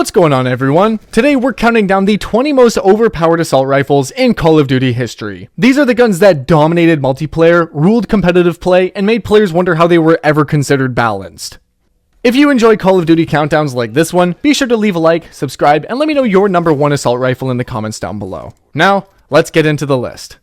What's going on, everyone? Today we're counting down the 20 most overpowered assault rifles in Call of Duty history. These are the guns that dominated multiplayer, ruled competitive play, and made players wonder how they were ever considered balanced. If you enjoy Call of Duty countdowns like this one, be sure to leave a like, subscribe, and let me know your number one assault rifle in the comments down below. Now, let's get into the list.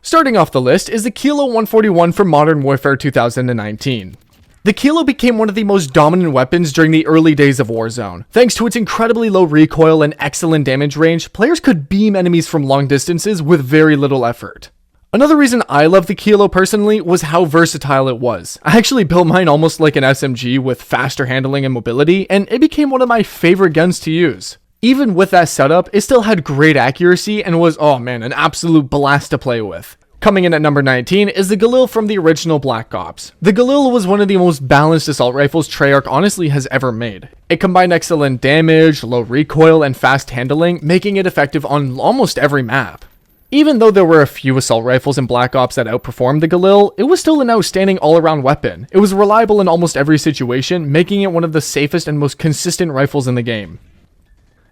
Starting off the list is the Kilo 141 from Modern Warfare 2019. The Kilo became one of the most dominant weapons during the early days of Warzone. Thanks to its incredibly low recoil and excellent damage range, players could beam enemies from long distances with very little effort. Another reason I love the Kilo personally was how versatile it was. I actually built mine almost like an SMG with faster handling and mobility, and it became one of my favorite guns to use. Even with that setup, it still had great accuracy and was, oh man, an absolute blast to play with. Coming in at number 19 is the Galil from the original Black Ops. The Galil was one of the most balanced assault rifles Treyarch honestly has ever made. It combined excellent damage, low recoil, and fast handling, making it effective on almost every map. Even though there were a few assault rifles in Black Ops that outperformed the Galil, it was still an outstanding all-around weapon. It was reliable in almost every situation, making it one of the safest and most consistent rifles in the game.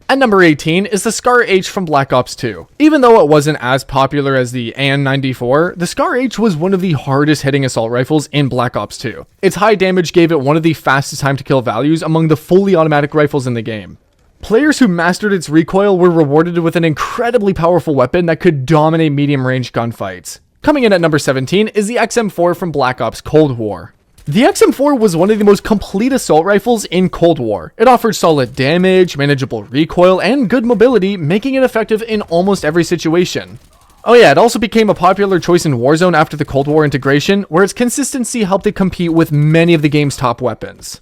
At number 18 is the Scar H from Black Ops 2. Even though it wasn't as popular as the AN-94, the Scar H was one of the hardest hitting assault rifles in Black Ops 2. Its high damage gave it one of the fastest time to kill values among the fully automatic rifles in the game. Players who mastered its recoil were rewarded with an incredibly powerful weapon that could dominate medium range gunfights. Coming in at number 17 is the XM4 from Black Ops Cold War. The XM4 was one of the most complete assault rifles in Cold War. It offered solid damage, manageable recoil, and good mobility, making it effective in almost every situation. Oh yeah, it also became a popular choice in Warzone after the Cold War integration, where its consistency helped it compete with many of the game's top weapons.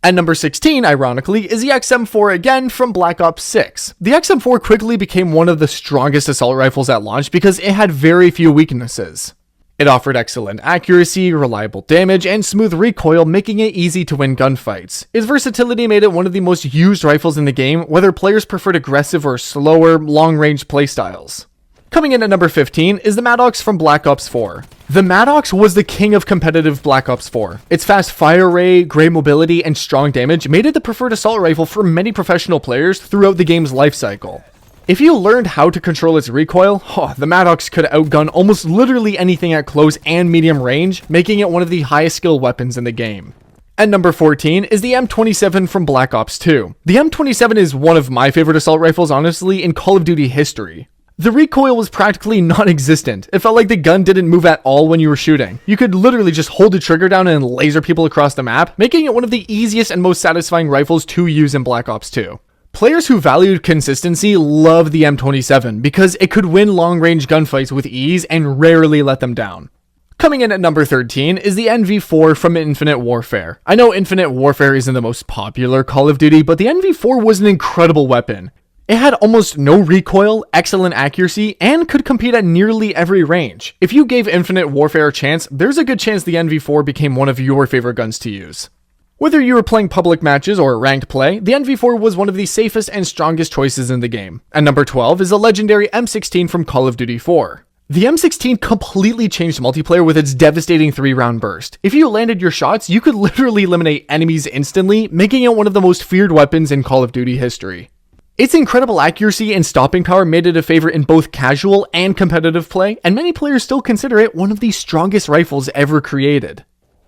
At number 16, ironically, is the XM4 again from Black Ops 6. The XM4 quickly became one of the strongest assault rifles at launch because it had very few weaknesses. It offered excellent accuracy, reliable damage, and smooth recoil, making it easy to win gunfights. Its versatility made it one of the most used rifles in the game, whether players preferred aggressive or slower, long-range playstyles. Coming in at number 15 is the Maddox from Black Ops 4. The Maddox was the king of competitive Black Ops 4. Its fast fire rate, great mobility, and strong damage made it the preferred assault rifle for many professional players throughout the game's lifecycle. If you learned how to control its recoil, the Maddox could outgun almost literally anything at close and medium range, making it one of the highest skill weapons in the game. At number 14 is the M27 from Black Ops 2. The M27 is one of my favorite assault rifles, honestly, in Call of Duty history. The recoil was practically non-existent. It felt like the gun didn't move at all when you were shooting. You could literally just hold the trigger down and laser people across the map, making it one of the easiest and most satisfying rifles to use in Black Ops 2. Players who valued consistency loved the M27 because it could win long-range gunfights with ease and rarely let them down. Coming in at number 13 is the NV4 from Infinite Warfare. I know Infinite Warfare isn't the most popular Call of Duty, but the NV4 was an incredible weapon. It had almost no recoil, excellent accuracy, and could compete at nearly every range. If you gave Infinite Warfare a chance, there's a good chance the NV4 became one of your favorite guns to use. Whether you were playing public matches or ranked play, the NV4 was one of the safest and strongest choices in the game. At number 12 is the legendary M16 from Call of Duty 4. The M16 completely changed multiplayer with its devastating 3-round burst. If you landed your shots, you could literally eliminate enemies instantly, making it one of the most feared weapons in Call of Duty history. Its incredible accuracy and stopping power made it a favorite in both casual and competitive play, and many players still consider it one of the strongest rifles ever created.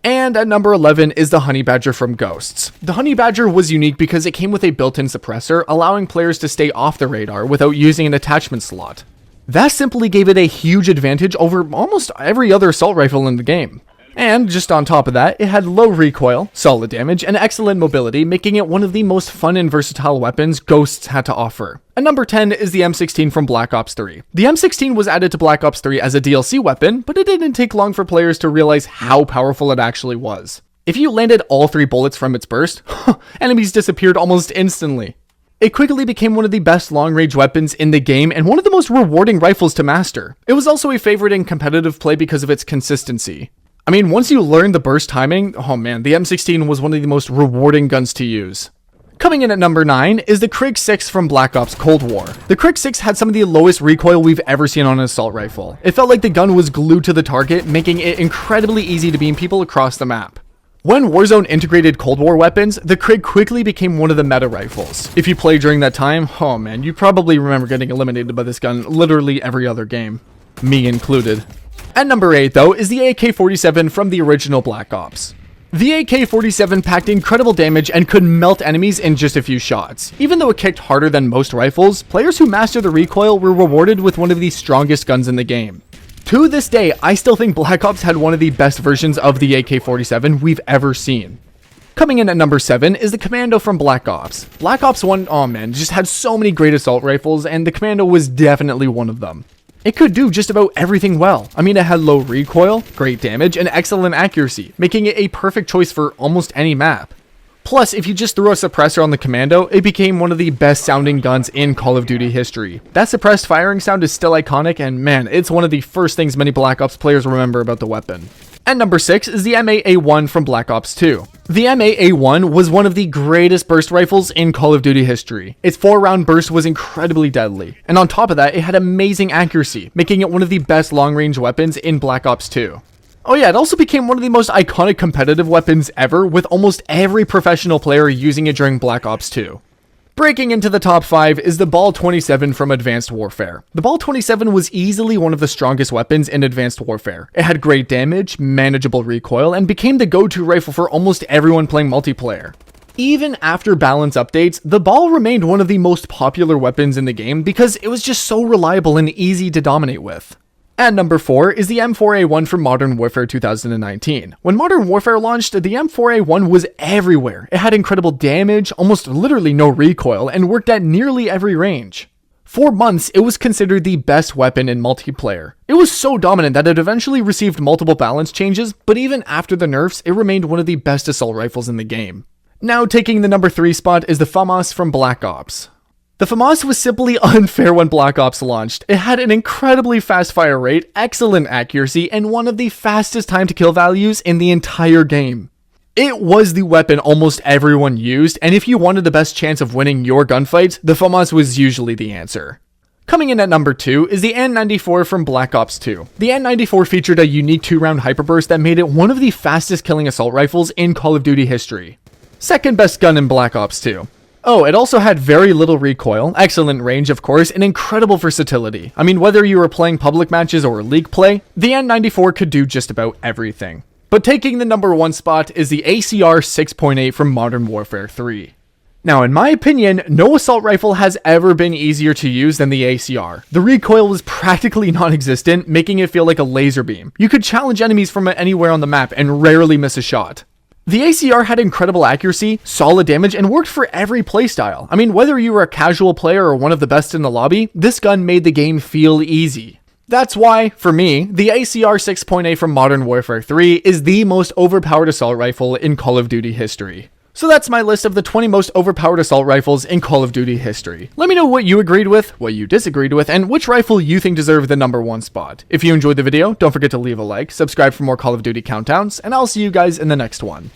And at number 11 is the Honey Badger from Ghosts. The Honey Badger was unique because it came with a built-in suppressor, allowing players to stay off the radar without using an attachment slot. That simply gave it a huge advantage over almost every other assault rifle in the game. And just on top of that, it had low recoil, solid damage, and excellent mobility, making it one of the most fun and versatile weapons Ghosts had to offer. At number 10 is the M16 from Black Ops 3. The M16 was added to Black Ops 3 as a DLC weapon, but it didn't take long for players to realize how powerful it actually was. If you landed all 3 bullets from its burst, enemies disappeared almost instantly. It quickly became one of the best long-range weapons in the game and one of the most rewarding rifles to master. It was also a favorite in competitive play because of its consistency. I mean, once you learned the burst timing, oh man, the M16 was one of the most rewarding guns to use. Coming in at number 9 is the Krig 6 from Black Ops Cold War. The Krig 6 had some of the lowest recoil we've ever seen on an assault rifle. It felt like the gun was glued to the target, making it incredibly easy to beam people across the map. When Warzone integrated Cold War weapons, the Krig quickly became one of the meta rifles. If you played during that time, oh man, you probably remember getting eliminated by this gun literally every other game, me included. At number 8 though is the AK-47 from the original Black Ops. The AK-47 packed incredible damage and could melt enemies in just a few shots. Even though it kicked harder than most rifles, players who mastered the recoil were rewarded with one of the strongest guns in the game. To this day, I still think Black Ops had one of the best versions of the AK-47 we've ever seen. Coming in at number 7 is the Commando from Black Ops. Black Ops 1, oh man, just had so many great assault rifles, and the Commando was definitely one of them. It could do just about everything well. I mean, it had low recoil, great damage, and excellent accuracy, making it a perfect choice for almost any map. Plus, if you just threw a suppressor on the Commando, it became one of the best sounding guns in Call of Duty history. That suppressed firing sound is still iconic, and man, it's one of the first things many Black Ops players remember about the weapon. At number 6 is the MAA-1 from Black Ops 2. The MAA-1 was one of the greatest burst rifles in Call of Duty history. Its 4-round burst was incredibly deadly, and on top of that, it had amazing accuracy, making it one of the best long-range weapons in Black Ops 2. Oh yeah, it also became one of the most iconic competitive weapons ever, with almost every professional player using it during Black Ops 2. Breaking into the top 5 is the Ball 27 from Advanced Warfare. The Ball 27 was easily one of the strongest weapons in Advanced Warfare. It had great damage, manageable recoil, and became the go-to rifle for almost everyone playing multiplayer. Even after balance updates, the Ball remained one of the most popular weapons in the game because it was just so reliable and easy to dominate with. At number 4 is the M4A1 from Modern Warfare 2019. When Modern Warfare launched, the M4A1 was everywhere. It had incredible damage, almost literally no recoil, and worked at nearly every range. For months, it was considered the best weapon in multiplayer. It was so dominant that it eventually received multiple balance changes, but even after the nerfs, it remained one of the best assault rifles in the game. Now taking the number 3 spot is the FAMAS from Black Ops. The FAMAS was simply unfair when Black Ops launched. It had an incredibly fast fire rate, excellent accuracy, and one of the fastest time to kill values in the entire game. It was the weapon almost everyone used, and if you wanted the best chance of winning your gunfights, the FAMAS was usually the answer. Coming in at number 2 is the N94 from Black Ops 2. The N94 featured a unique 2-round hyperburst that made it one of the fastest killing assault rifles in Call of Duty history. Second best gun in Black Ops 2. Oh, it also had very little recoil, excellent range of course, and incredible versatility. I mean, whether you were playing public matches or league play, the N94 could do just about everything. But taking the number 1 spot is the ACR 6.8 from Modern Warfare 3. Now, in my opinion, no assault rifle has ever been easier to use than the ACR. The recoil was practically non-existent, making it feel like a laser beam. You could challenge enemies from anywhere on the map and rarely miss a shot. The ACR had incredible accuracy, solid damage, and worked for every playstyle. I mean, whether you were a casual player or one of the best in the lobby, this gun made the game feel easy. That's why, for me, the ACR 6.8 from Modern Warfare 3 is the most overpowered assault rifle in Call of Duty history. So that's my list of the 20 most overpowered assault rifles in Call of Duty history. Let me know what you agreed with, what you disagreed with, and which rifle you think deserved the number 1 spot. If you enjoyed the video, don't forget to leave a like, subscribe for more Call of Duty countdowns, and I'll see you guys in the next one.